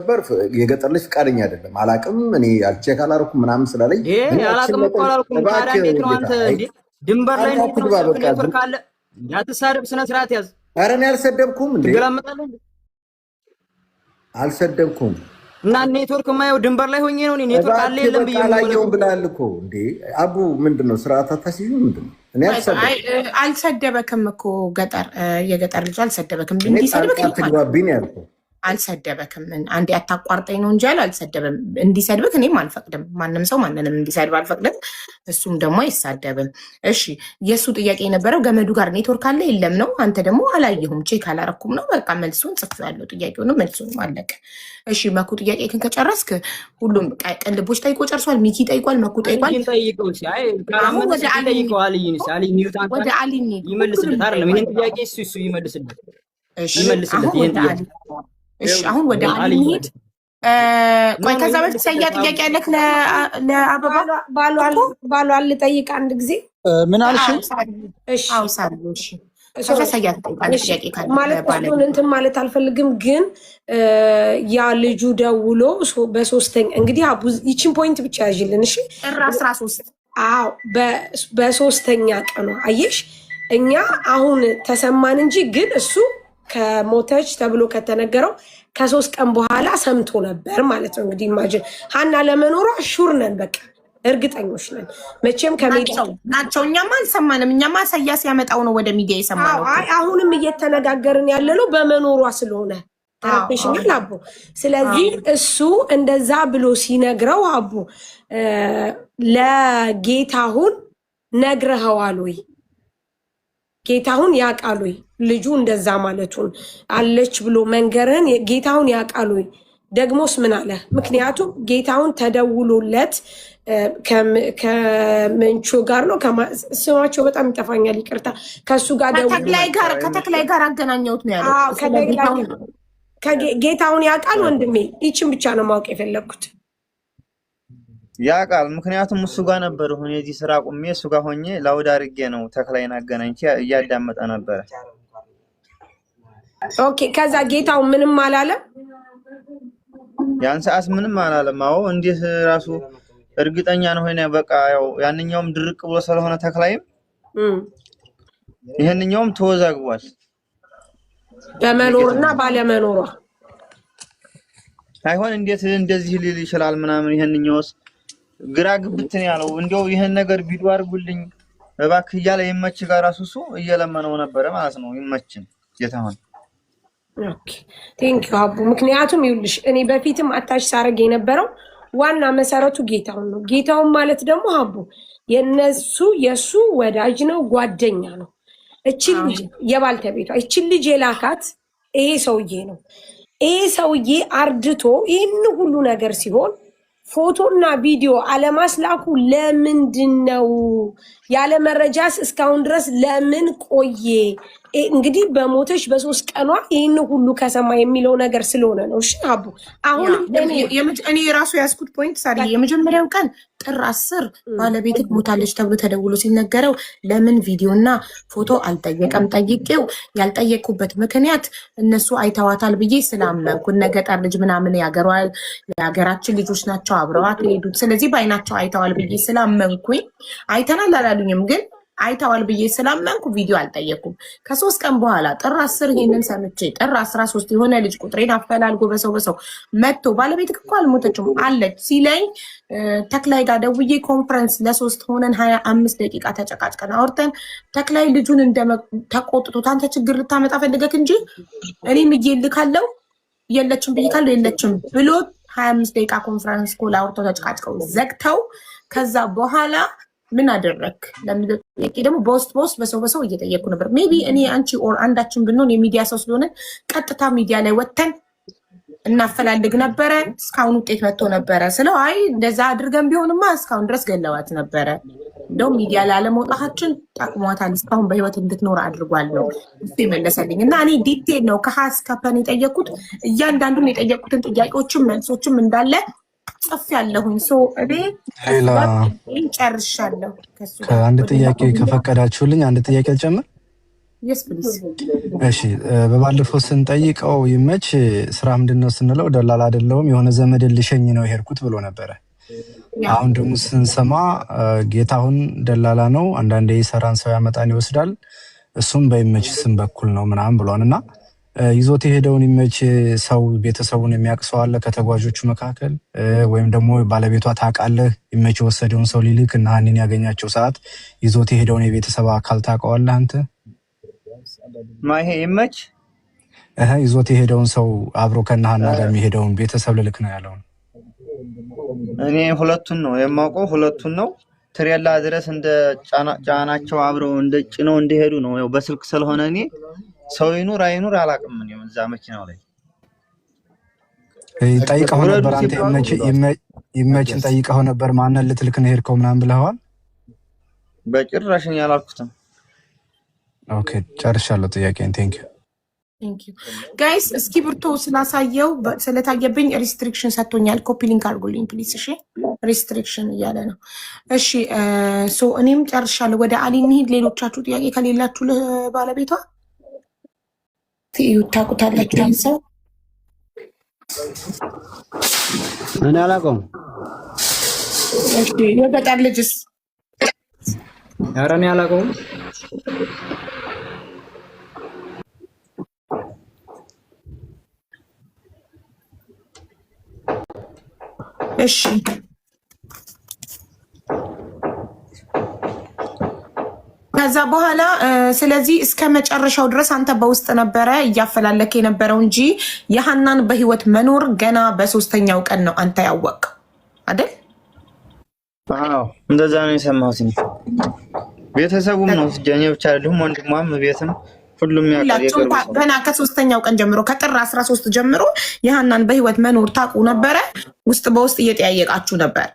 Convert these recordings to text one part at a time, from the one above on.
ነበር የገጠር ልጅ ፈቃደኛ አይደለም። አላቅም እኔ አልቼክ አላረኩም ምናምን ስላለኝ አላቅም እኮ አላልኩም። ታዲያ እንዴት ነው አንተ እንዴ ድንበር ላይ እንዴት ነው ኔትወርክ አለ? ያትሳደብ ስነ ስርዓት ያዝ። ኧረ እኔ አልሰደብኩም እንዴ ትገላመጣለህ እንዴ? አልሰደብኩም እና ኔትወርክ የማየው ድንበር ላይ ሆኜ ነው። ኔትወርክ አለ የለም ብዬ ነው ብላል እኮ እንዴ አቡ ምንድነው ስርዓት አታስይዙ ምንድነው? እኔ አልሰደበክም እኮ ገጠር የገጠር ልጅ አልሰደበክም። እንዲሰድብክ ትግባቢኝ ያልኩህ አልሰደበክም። አንዴ አታቋርጠኝ ነው እንጂ አልሰደበም። እንዲሰድብክ እኔም አልፈቅድም። ማንም ሰው ማንንም እንዲሰድብ አልፈቅድም። እሱም ደግሞ አይሳደብም። እሺ የእሱ ጥያቄ የነበረው ገመዱ ጋር ኔትወርክ አለ የለም ነው። አንተ ደግሞ አላየሁም ቼክ አላረኩም ነው። በቃ መልሱን ጽፌዋለሁ። ጥያቄውንም መልሱንም አለቀ። እሺ መኩ ጥያቄህን ከጨረስክ ሁሉም ቅልቦች ጠይቆ ጨርሷል። ሚኪ ጠይቋል፣ መኩ ጠይቋል። ወደ አሊ ይመልስለት አይደለም ይሄን ጥያቄ እሱ ይመልስለት። እሺ አሁን ወደ አሊ እንሂድ። ቆይ ከዛ በፊት ሰያ ጥያቄ ያለክ ለአበባ ባሏን ልጠይቅ አንድ ጊዜ ምን አልሽ? እሺ አውሳለሁ። እሺ ከዛ ሰያ ጥያቄ ካለ ማለት እሱን እንትን ማለት አልፈልግም፣ ግን ያ ልጁ ደውሎ በሶስተኛ እንግዲህ አቡ ይቺን ፖይንት ብቻ ያዥልን። እሺ ጥር 13 አዎ በሶስተኛ ቀኑ አየሽ እኛ አሁን ተሰማን እንጂ ግን እሱ ከሞተች ተብሎ ከተነገረው ከ3 ቀን በኋላ ሰምቶ ነበር ማለት ነው። እንግዲህ ኢማጂን ሀና ለመኖሯ ሹር ነን፣ በቃ እርግጠኞች ነን። መቼም ከሚዲያ ናቸው። እኛማ አልሰማንም። እኛማ ሰያስ ያመጣው ነው ወደ ሚዲያ የሰማነው። አይ አሁንም እየተነጋገርን ያለነው በመኖሯ ስለሆነ ተረፔሽኛል አቡ። ስለዚህ እሱ እንደዛ ብሎ ሲነግረው አቡ ለጌታሁን ነግረኸዋል ወይ? ጌታሁን ያውቃል ወይ ልጁ እንደዛ ማለቱን አለች ብሎ መንገርህን ጌታሁን ያውቃል ወይ? ደግሞስ ምን አለ? ምክንያቱም ጌታሁን ተደውሎለት ከምንቾ ጋር ነው ስማቸው በጣም ይጠፋኛል፣ ይቅርታ። ከሱ ጋር ከተክላይ ጋር አገናኘሁት ነው ያለው። ጌታሁን ያውቃል ወንድሜ። ይችን ብቻ ነው ማወቅ የፈለግኩት። ያውቃል፣ ምክንያቱም እሱ ጋር ነበር ሆኜ እዚህ ስራ ቁሜ እሱ ጋር ሆኜ ላውድ አድርጌ ነው ተክላይን አገናኝቼ እያዳመጠ ነበረ። ኦኬ ከዛ ጌታው ምንም አላለም? ያን ሰዓት ምንም አላለም። አዎ እንዴት ራሱ እርግጠኛ ነው ሆነ። በቃ ያው ያንኛውም ድርቅ ብሎ ስለሆነ ተክላይም ይሄንኛውም ተወዛግቧል በመኖርና ባለመኖሯ። አይሆን እንዴት እንደዚህ ሊል ይችላል ምናምን። ይሄንኛውስ ግራ ግብትን ያለው እንደው ይሄን ነገር ቪዲዮ አድርጉልኝ እባክህ እያለ ይመች ጋር ራሱ እሱ እየለመነው ነበረ ማለት ነው። ይመችን ጌታሁን። ኦኬ ቴንክ ዩ አቡ። ምክንያቱም ይኸውልሽ እኔ በፊትም አታች ሳረግ የነበረው ዋና መሰረቱ ጌታሁን ነው። ጌታሁን ማለት ደግሞ አቡ የሱ ወዳጅ ነው፣ ጓደኛ ነው። እቺን ልጅ የባልተቤቷ እቺን ልጅ የላካት ይሄ ሰውዬ ነው። ይሄ ሰውዬ አርድቶ ይህን ሁሉ ነገር ሲሆን ፎቶና ቪዲዮ አለማስላኩ ለምንድን ነው? ያለ መረጃስ እስካሁን ድረስ ለምን ቆየ? እንግዲህ በሞተች በ3 ቀኗ ይህን ሁሉ ከሰማ የሚለው ነገር ስለሆነ ነው። እሺ አቡ አሁን እኔ የራሱ ያስኩት ፖይንት ሳሪ የመጀመሪያው ቀን ጥር 10 ባለቤት ሞታለች ተብሎ ተደውሎ ሲነገረው ለምን ቪዲዮና ፎቶ አልጠየቀም? ጠይቄው ያልጠየቁበት ምክንያት እነሱ አይተዋታል ብዬ ስላመንኩ ነገጠር ልጅ ምናምን የሀገራችን ልጆች ናቸው አብረዋት ሄዱት። ስለዚህ በአይናቸው አይተዋል ብዬ ስላመንኩኝ አይተናል አላሉኝም ግን አይተዋል ብዬ ስላመንኩ ቪዲዮ አልጠየኩም። ከ3 ቀን በኋላ ጥር 10 ይሄንን ሰምቼ ጥር 13 የሆነ ልጅ ቁጥሬን አፈላልጎ በሰው መጥቶ ባለቤት እኮ አልሞተችም አለች ሲለኝ ተክላይ ጋር ደውዬ ኮንፈረንስ ለ3 ሆነን 25 ደቂቃ ተጨቃጭቀን አውርተን ተክላይ ልጁን ተቆጥቶት አንተ ችግር ልታመጣ ፈልገክ እንጂ እኔም እየልካለው የለችም ብዬካለው የለችም ብሎ 25 ደቂቃ ኮንፈረንስ ኮል አውርተው ተጨቃጭቀው ዘግተው ከዛ በኋላ ምን አደረክ ለሚለው ጥያቄ ደግሞ በውስጥ በሰው እየጠየቁ ነበር። ሜቢ እኔ አንቺ ኦር አንዳችን ብንሆን የሚዲያ ሰው ስለሆነ ቀጥታ ሚዲያ ላይ ወተን እናፈላልግ ነበረ። እስካሁን ውጤት መጥቶ ነበረ ስለው አይ እንደዛ አድርገን ቢሆንማ እስካሁን ድረስ ገለዋት ነበረ። እንደውም ሚዲያ ላይ አለመውጣታችን ጠቅሟታል፣ እስካሁን በህይወት እንድትኖር አድርጓል ነው እሱ የመለሰልኝ። እና እኔ ዲቴል ነው ከሀስ ከፐን የጠየቁት እያንዳንዱን የጠየቁትን ጥያቄዎችም መልሶችም እንዳለ ጽፍ ያለሁኝ እኔ ጨርሻለሁ። አንድ ጥያቄ ከፈቀዳችሁልኝ አንድ ጥያቄ ልጨምር። yes please እሺ በባለፈው ስንጠይቀው ይመች ስራ ምንድነው ስንለው ደላላ አይደለሁም የሆነ ዘመድ ልሸኝ ነው የሄድኩት ብሎ ነበር። አሁን ደግሞ ስንሰማ ጌታሁን ደላላ ነው አንዳንዴ ይሰራን ሰው ያመጣን ይወስዳል እሱም በይመች ስም በኩል ነው ምናምን ብሏልና ይዞት የሄደውን ይመች ሰው ቤተሰቡን የሚያቅሰው አለ ከተጓዦቹ መካከል ወይም ደግሞ ባለቤቷ ታውቃለህ ይመች ወሰደውን ሰው ሊልክ እና ሀኒን ያገኛቸው ሰዓት ይዞት የሄደውን የቤተሰብ አካል ታውቀዋለህ አንተ? ማይሄ ይመች ይዞት የሄደውን ሰው አብሮ ከነሃና ጋር የሚሄደውን ቤተሰብ ልልክ ነው ያለው። እኔ ሁለቱን ነው የማውቀው ሁለቱን ነው ትሬላ ድረስ እንደ ጫናቸው አብረው እንደ ጭነው እንደሄዱ ነው ያው በስልክ ስለሆነ እኔ ሰው ይኑር አይኑር አላውቅም ነው እዛ መኪናው ላይ ጠይቀው ነበር አንተ ይመችን ጠይቀው ነበር ማንን ልትልክ ነው ሄድከው ምናምን ብለዋል? በጭራሽ እኔ አላልኩትም። ኦኬ ጨርሻለሁ ጥያቄን ቴንክ ዩ ጋይስ እስኪ ብርቶ ስላሳየው ስለታየብኝ ሪስትሪክሽን ሰጥቶኛል ኮፒ ሊንክ አድርጉልኝ ፕሊዝ እሺ ሪስትሪክሽን እያለ ነው እሺ ሶ እኔም ጨርሻለሁ ወደ አሊ እንሂድ ሌሎቻችሁ ጥያቄ ከሌላችሁ ለባለቤቷ ታውቁታላችሁ ሰው እኔ አላውቀውም እሺ የገጠር ልጅስ ኧረ እኔ አላውቀውም እሺ ከዛ በኋላ ስለዚህ እስከ መጨረሻው ድረስ አንተ በውስጥ ነበረ እያፈላለክ የነበረው እንጂ የሐናን በህይወት መኖር ገና በሶስተኛው ቀን ነው አንተ ያወቅው አይደል? አዎ እንደዛ ነው የሰማሁት። ቤተሰቡም ነው ጀኛ ብቻ አይደለም ወንድሟም ቤትም ሁሉም ያቀርብ ገና ከሶስተኛው ቀን ጀምሮ ከጥር 13 ጀምሮ የሐናን በህይወት መኖር ታውቁ ነበረ ውስጥ በውስጥ እየተያየቃችሁ ነበር።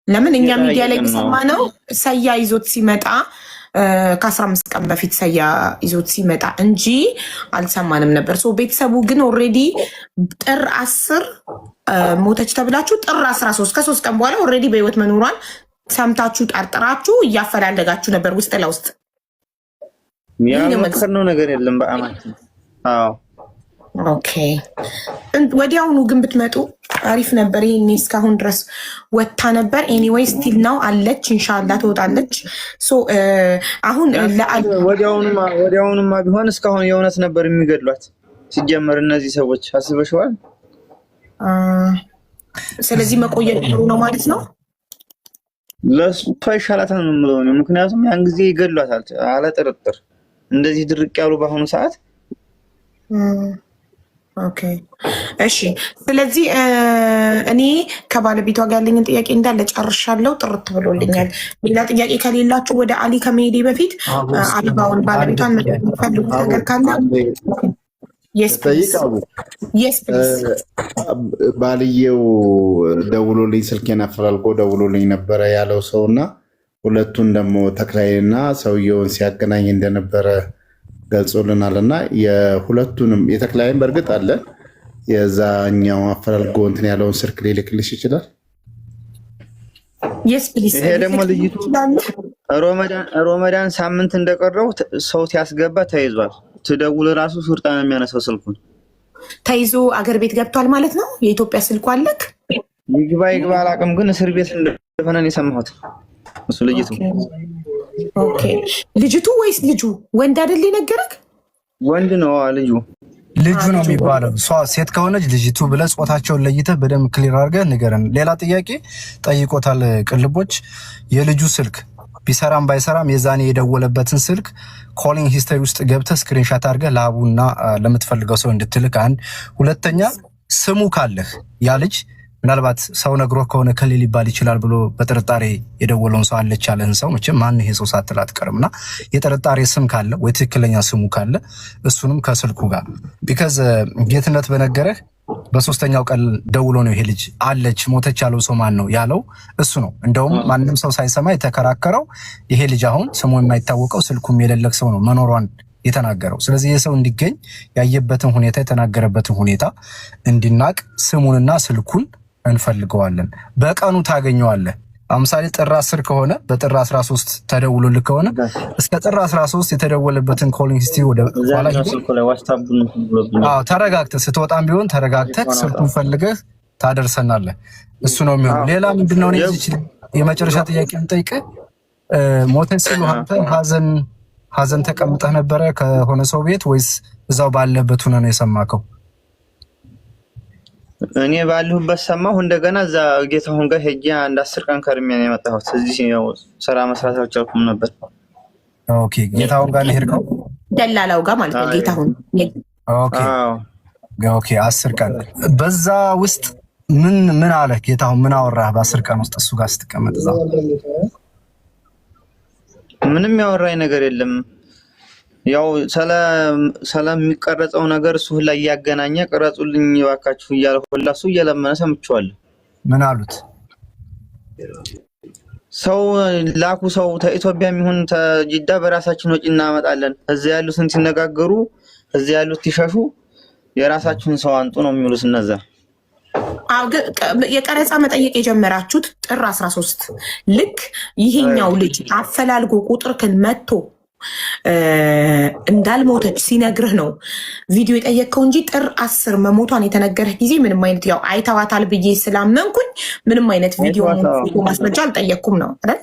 ለምን እኛ ሚዲያ ላይ የሰማነው ሰያ ይዞት ሲመጣ ከ15 ቀን በፊት ሰያ ይዞት ሲመጣ እንጂ አልሰማንም ነበር። ሶ ቤተሰቡ ግን ኦሬዲ ጥር 10 ሞተች ተብላችሁ ጥር 13 ከ3 ቀን በኋላ ኦሬዲ በህይወት መኖሯን ሰምታችሁ ጠርጥራችሁ እያፈላለጋችሁ ነበር ውስጥ ለውስጥ ያልመከርነው ነገር የለም በአማት አዎ ኦኬ ወዲያውኑ ግን ብትመጡ አሪፍ ነበር። ይሄኔ እስካሁን ድረስ ወጣ ነበር። ኤኒዌይ ስቲል ነው አለች ኢንሻአላህ ትወጣለች። ሶ አሁን ወዲያውኑማ ቢሆን እስካሁን የእውነት ነበር የሚገድሏት ሲጀመር እነዚህ ሰዎች አስበሽዋል። ስለዚህ መቆየት ጥሩ ነው ማለት ነው። ለስፔሻላታን ነው የምለው ምክንያቱም ያን ጊዜ ይገድሏታል አለ ጥርጥር እንደዚህ ድርቅ ያሉ በአሁኑ ሰዓት ኦኬ እሺ ስለዚህ እኔ ከባለቤቷ ጋር ያለኝን ጥያቄ እንዳለ ጨርሻለሁ ጥርት ብሎልኛል። ሌላ ጥያቄ ከሌላችሁ ወደ አሊ ከመሄዴ በፊት አልባውን ባለቤቷን የምትፈልጉት ነገር ካለ ባልየው ደውሎልኝ ስልኬን አፈላልጎ ደውሎልኝ ነበረ ያለው ሰውና ሁለቱን ደግሞ ተክላይና ሰውየውን ሲያገናኝ እንደነበረ ገልጾልናል እና የሁለቱንም የተክላይን በእርግጥ አለ የዛኛው አፈላልጎ እንትን ያለውን ስልክ ሊልክልሽ ይችላል። ይሄ ደግሞ ልጅቱ ሮመዳን ሳምንት እንደቀረው ሰው ሲያስገባ ተይዟል። ትደውል ራሱ ሱርጣ ነው የሚያነሳው ስልኩን ተይዞ አገር ቤት ገብቷል ማለት ነው። የኢትዮጵያ ስልኩ አለክ ይግባ አላውቅም ግን እስር ቤት እንደሆነ ነው የሰማሁት። እሱ ልጅቱ ኦኬ ልጅቱ ወይስ ልጁ ወንድ አይደል የነገረክ? ወንድ ነው ልጁ ነው የሚባለው። ሴት ከሆነች ልጅቱ ብለህ ጾታቸውን ለይተህ በደንብ ክሊር አድርገህ ንገረን። ሌላ ጥያቄ ጠይቆታል ቅልቦች የልጁ ስልክ ቢሰራም ባይሰራም የዛኔ የደወለበትን ስልክ ኮሊንግ ሂስትሪ ውስጥ ገብተህ ስክሪንሻት አድርገህ ለአቡና ለምትፈልገው ሰው እንድትልክ አንድ። ሁለተኛ ስሙ ካለህ ያ ልጅ ምናልባት ሰው ነግሮ ከሆነ ከሌ ሊባል ይችላል ብሎ በጥርጣሬ የደወለውን ሰው አለች ያለህን ሰው መቼም ማን ይሄ ሰው ሳትል አትቀርምና የጥርጣሬ ስም ካለ ወይ ትክክለኛ ስሙ ካለ እሱንም ከስልኩ ጋር ቢካዝ ጌትነት በነገረህ በሶስተኛው ቀን ደውሎ ነው ይሄ ልጅ አለች ሞተች ያለው ሰው ማን ነው ያለው እሱ ነው። እንደውም ማንንም ሰው ሳይሰማ የተከራከረው ይሄ ልጅ አሁን ስሙ የማይታወቀው ስልኩም የሌለክ ሰው ነው መኖሯን የተናገረው። ስለዚህ የሰው እንዲገኝ ያየበትን ሁኔታ የተናገረበትን ሁኔታ እንዲናቅ ስሙንና ስልኩን እንፈልገዋለን። በቀኑ ታገኘዋለህ። ለምሳሌ ጥር 10 ከሆነ በጥር 13 ተደውሎልህ ከሆነ እስከ ጥር 13 የተደወለበትን ኮሊንግ ሂስትሪ ወደ ኋላ ተረጋግተህ ስትወጣም ቢሆን ተረጋግተህ ስልኩን ፈልገህ ታደርሰናለህ። እሱ ነው የሚሆነው። ሌላ ምንድነው ነው እዚህ የመጨረሻ ጥያቄ እንጠይቅህ። ሞተ ሲሉ አንተ ሀዘን ተቀምጠህ ነበረ ከሆነ ሰው ቤት ወይስ እዛው ባለበት ሆነ ነው የሰማከው? እኔ ባለሁበት ሰማሁ። እንደገና እዛ ጌታሁን ጋር ሄጄ አንድ 10 ቀን ከርሜ ነው የመጣሁት። እዚህ ያው ስራ መስራት አልቻልኩም ነበር። ኦኬ ጌታሁን ጋር ነው ሄድከው? ደላላው ጋር ማለት ነው ጌታሁን። ኦኬ 10 ቀን በዛ ውስጥ ምን አለ ጌታሁን? ምን አወራህ በ10 ቀን ውስጥ እሱ ጋር ስትቀመጥ? እዛ ምንም ያወራኝ ነገር የለም። ያው ስለሚቀረጸው ነገር እሱ ላይ ያገናኘ ቀረጹልኝ እባካችሁ እያለ ሁላ እሱ እየለመነ ሰምቼዋለሁ። ምን አሉት? ሰው ላኩ። ሰው ከኢትዮጵያ የሚሆን ተጅዳ በራሳችን ወጪ እናመጣለን። እዚያ ያሉትን ሲነጋገሩ እዚያ ያሉት ሲሸሹ የራሳችሁን ሰው አንጡ ነው የሚሉት እነዛ። የቀረጻ መጠየቅ የጀመራችሁት ጥር 13 ልክ ይሄኛው ልጅ አፈላልጎ ቁጥርክን መጥቶ እንዳልሞተች ሲነግርህ ነው ቪዲዮ የጠየቅከው እንጂ ጥር 10 መሞቷን የተነገረህ ጊዜ ምንም አይነት ያው አይተዋታል ብዬ ስላመንኩኝ ምንም አይነት ቪዲዮ ማስረጃ አልጠየቅኩም ነው አይደል?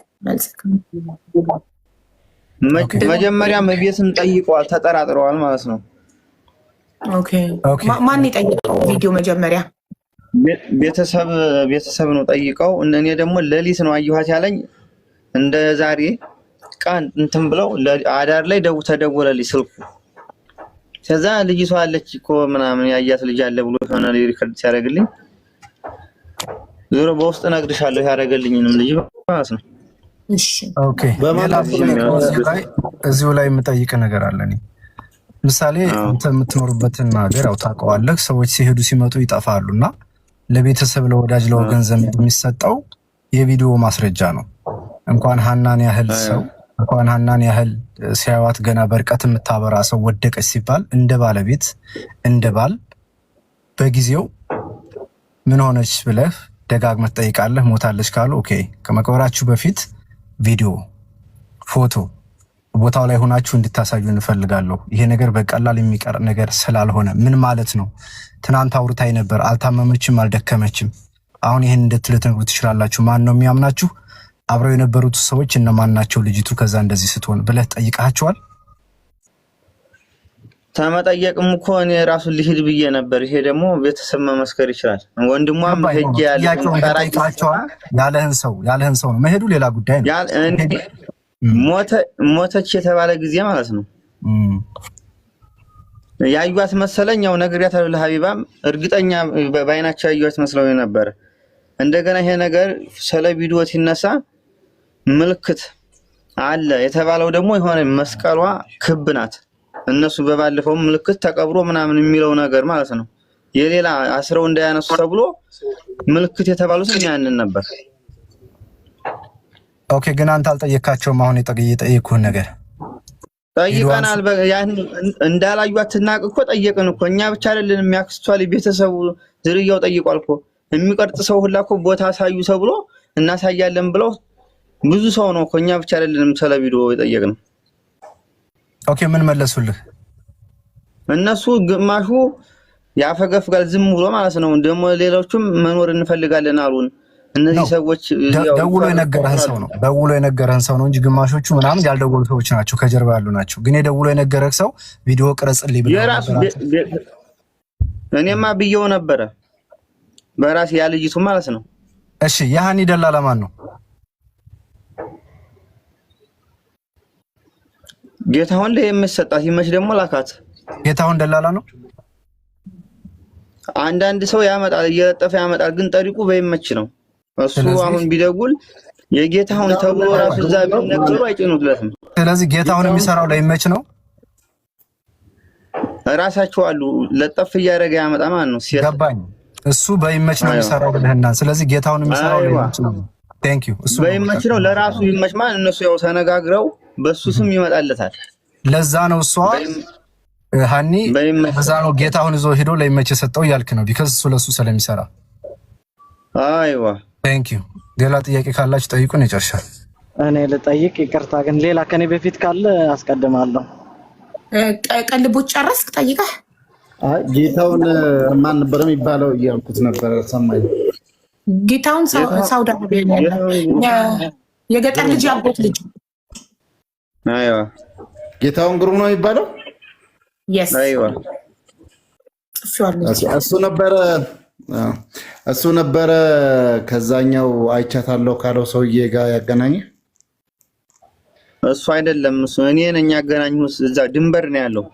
መጀመሪያም ቤትን ጠይቀዋል፣ ተጠራጥረዋል ማለት ነው። ኦኬ ማን የጠየቀው ቪዲዮ? መጀመሪያ ቤተሰብ ነው ጠይቀው። እኔ ደግሞ ሌሊት ነው አየኋት ያለኝ እንደ ዛሬ ቀን እንትን ብለው አዳር ላይ ተደወለልኝ ስልኩ። ከዛ ልጅቷ አለች እኮ ምናምን ያያት ልጅ አለ ብሎ ሆነ ሪከርድ ሲያደርግልኝ ዞሮ በውስጥ እነግርሻለሁ ያደረገልኝንም ልጅ ማለት ነው። እሺ ኦኬ እዚሁ ላይ የምጠይቅ ነገር አለ። እኔ ምሳሌ አንተ የምትኖርበትን ሀገር ያው ታውቀዋለህ። ሰዎች ሲሄዱ ሲመጡ ይጠፋሉና ለቤተሰብ ለወዳጅ ለወገን ዘመድ የሚሰጠው የቪዲዮ ማስረጃ ነው። እንኳን ሀናን ያህል ሲያዩት ገና በርቀት የምታበራ ሰው ወደቀች ሲባል እንደ ባለቤት እንደ ባል በጊዜው ምን ሆነች ብለህ ደጋግመህ ትጠይቃለህ። ሞታለች ካሉ ኦኬ ከመቅበራችሁ በፊት ቪዲዮ ፎቶ ቦታው ላይ ሆናችሁ እንድታሳዩ እንፈልጋለሁ። ይሄ ነገር በቀላል የሚቀር ነገር ስላልሆነ ምን ማለት ነው? ትናንት አውርታይ ነበር፣ አልታመመችም፣ አልደከመችም። አሁን ይሄን እንድትልትነግሩ ትችላላችሁ። ማን ነው የሚያምናችሁ? አብረው የነበሩት ሰዎች እነማን ናቸው? ልጅቱ ከዛ እንደዚህ ስትሆን ብለህ ጠይቃቸዋል? ተመጠየቅም እኮ እኔ ራሱ ልሂድ ብዬ ነበር። ይሄ ደግሞ ቤተሰብ መመስከር ይችላል። ወንድሟም ሄጄ ያለህን ሰው ነው መሄዱ ሌላ ጉዳይ ነው። ሞተች የተባለ ጊዜ ማለት ነው ያዩት መሰለኝ። ያው ነግሬያታለሁ ለሀቢባም፣ እርግጠኛ ባይናቸው ያዩት መስለው ነበር። እንደገና ይሄ ነገር ስለ ቪዲዮ ሲነሳ ምልክት አለ የተባለው ደግሞ የሆነ መስቀሏ ክብ ናት። እነሱ በባለፈው ምልክት ተቀብሮ ምናምን የሚለው ነገር ማለት ነው። የሌላ አስረው እንዳያነሱ ተብሎ ምልክት የተባሉት ያንን ነበር። ኦኬ ግን አንተ አልጠየካቸውም? አሁን የጠየኩህን ነገር ጠይቀናል። ያን እንዳላዩት ትናቅ እኮ ጠየቅን እኮ እኛ ብቻ አይደለን የሚያክስቷል ቤተሰቡ ዝርያው ጠይቋል እኮ። የሚቀርጽ ሰው ሁላ እኮ ቦታ አሳዩ ተብሎ እናሳያለን ብለው ብዙ ሰው ነው እኮ። እኛ ብቻ አይደለንም ስለ ቪዲዮ የጠየቅነው። ኦኬ ምን መለሱልህ? እነሱ ግማሹ ያፈገፍጋል ዝም ብሎ ማለት ነው። ደግሞ ሌሎቹም መኖር እንፈልጋለን አሉን። እነዚህ ሰዎች ደውሎ የነገረህን ሰው ነው እንጂ ግማሾቹ ምናምን ያልደወሉ ሰዎች ናቸው፣ ከጀርባ ያሉ ናቸው። ግን የደውሎ የነገረህ ሰው ቪዲዮ ቅረጽልኝ ብለህ እኔማ ብየው ነበረ በራስ ያ ልጅቱ ማለት ነው። እሺ የሃኒ ደላላ ማን ነው? ጌታሁን ላይ የምትሰጣት ይመች ደግሞ ላካት። ጌታሁን ደላላ ነው። አንዳንድ ሰው ያመጣል እየለጠፈ ያመጣል፣ ግን ጠሪቁ በይመች ነው። እሱ አሁን ቢደጉል የጌታሁን ተብሎ ራሱ እዛ ቢነገሩ አይጭኑትለትም። ስለዚህ ጌታሁን የሚሰራው ለይመች ነው። ራሳቸው አሉ ለጠፍ እያደረገ ያመጣ ማለት ነው። ገባኝ። እሱ በይመች ነው የሚሰራው ብለህና፣ ስለዚህ ጌታሁን የሚሰራው ለይመች ነው። ቴንክ ዩ። እሱ በይመች ነው ለራሱ ይመች ማለት እነሱ ያው ተነጋግረው በሱ ስም ይመጣለታል። ለዛ ነው እሷ ሃኒ ለዛ ነው ጌታሁን ይዞ ሄዶ ለይመች የሰጠው እያልክ ነው። ቢካዝ እሱ ለሱ ስለሚሰራ አይዋ ቴንክ ዩ። ሌላ ጥያቄ ካላችሁ ጠይቁን፣ ይጨርሻል። እኔ ልጠይቅ፣ ይቅርታ ግን ሌላ ከኔ በፊት ካለ አስቀድማለሁ። ቅልቦች ጨረስክ ጠይቀህ? ጌታውን ማን ነበር የሚባለው እያልኩት ነበር። ሰማኝ። ጌታውን ሳውዲ አረቢያ የገጠር ልጅ ያጎት ልጅ። አይዋ ጌታውን ግሩም ነው የሚባለው። የስ አይዋ እሱ ነበረ ከዛኛው አይቻታለሁ ካለው ሰውዬ ጋር ያገናኘ። እሱ አይደለም፣ እሱ እኔ ነኝ ያገናኘሁት። እዛ ድንበር ነው ያለው፣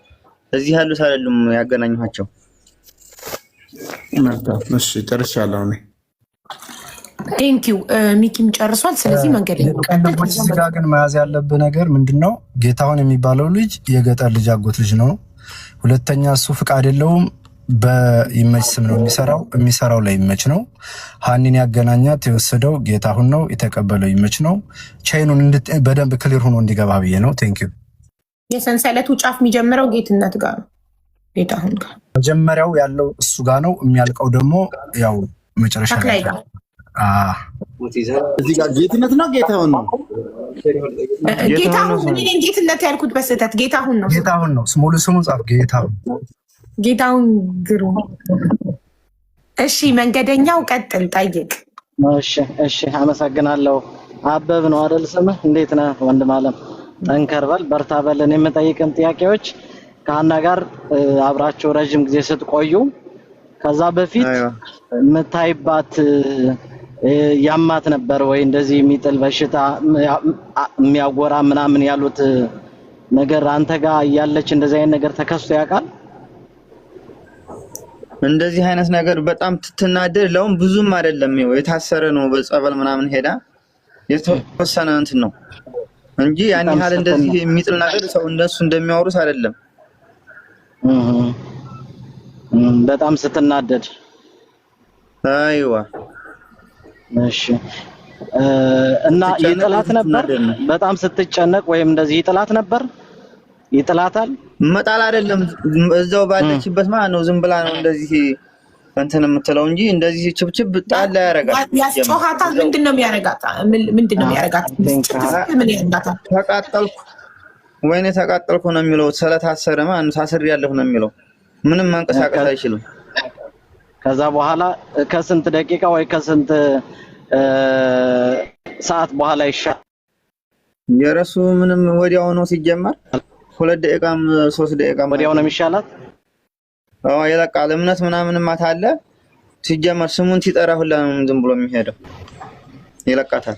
እዚህ ያሉት አይደሉም ያገናኘኋቸው። እሺ ጨርሻለሁ እኔ። ቴንክ ዩ። ሚኪም ጨርሷል። ስለዚህ መንገድ ቀልቦች እዚህ ጋር ግን መያዝ ያለብህ ነገር ምንድነው? ጌታሁን የሚባለው ልጅ የገጠር ልጅ አጎት ልጅ ነው። ሁለተኛ እሱ ፍቃድ የለውም፣ በይመች ስም ነው የሚሰራው ላይ ይመች ነው። ሀኒን ያገናኛት የወሰደው ጌታሁን ነው፣ የተቀበለው ይመች ነው። ቻይኑን በደንብ ክሊር ሆኖ እንዲገባ ብዬ ነው። ቴንክ ዩ። የሰንሰለቱ ጫፍ የሚጀምረው ጌትነት ጋር ነው፣ ጌታሁን ጋር። መጀመሪያው ያለው እሱ ጋር ነው፣ የሚያልቀው ደግሞ ያው መጨረሻ ላይ ጋር። እዚህ ጋር ጌትነት ነው ጌታሁን ነው? ጌታሁን ጌትነት ያልኩት በስህተት ጌታሁን ነው። ጌታሁን ነው ሙሉ ስሙ ጻፍ። ጌታሁን ግሩም። እሺ መንገደኛው ቀጥል፣ ጠይቅ። እሺ አመሰግናለሁ። አበብ ነው አይደል ስምህ? እንዴት ነህ ወንድም አለም? ጠንከር በል በርታ በል። እኔ የምጠይቅን ጥያቄዎች ከሀና ጋር አብራችሁ ረጅም ጊዜ ስትቆዩ ከዛ በፊት የምታይባት ያማት ነበር ወይ? እንደዚህ የሚጥል በሽታ የሚያጎራ ምናምን ያሉት ነገር አንተ ጋር ያለች እንደዚህ አይነት ነገር ተከስቶ ያውቃል? እንደዚህ አይነት ነገር በጣም ትናደድ ለውም ብዙም አይደለም። የታሰረ ነው በጸበል ምናምን ሄዳ የተወሰነ እንትን ነው እንጂ ያን ያህል እንደዚህ የሚጥል ነገር ሰው እንደሱ እንደሚያወሩት አይደለም። በጣም ስትናደድ። አይዋ እሺ። እና ይጥላት ነበር? በጣም ስትጨነቅ ወይም እንደዚህ ይጥላት ነበር? ይጥላታል? መጣል አይደለም፣ እዛው ባለችበት ማለት ነው። ዝም ብላ ነው እንደዚህ እንትን የምትለው እንጂ እንደዚህ ችብችብ ጣል ላይ ያረጋት ያስጮሃታል። ምንድነው የሚያረጋት? ምንድነው የሚያረጋት? ምን ያረጋታል? ተቃጠልኩ ነው የሚለው። ስለታሰረ ማለት ታስር ያለሁ ነው የሚለው። ምንም ማንቀሳቀስ አይችልም። ከዛ በኋላ ከስንት ደቂቃ ወይ ከስንት ሰዓት በኋላ ይሻል? የረሱ ምንም ወዲያው ነው ሲጀመር 2 ደቂቃም 3 ደቂቃም ወዲያው ነው የሚሻላት። ይለቃል። እምነት ምናምን ማታ አለ ሲጀመር ስሙን ሲጠራ ሁላ ነው ዝም ብሎ የሚሄደው። ይለቃታል።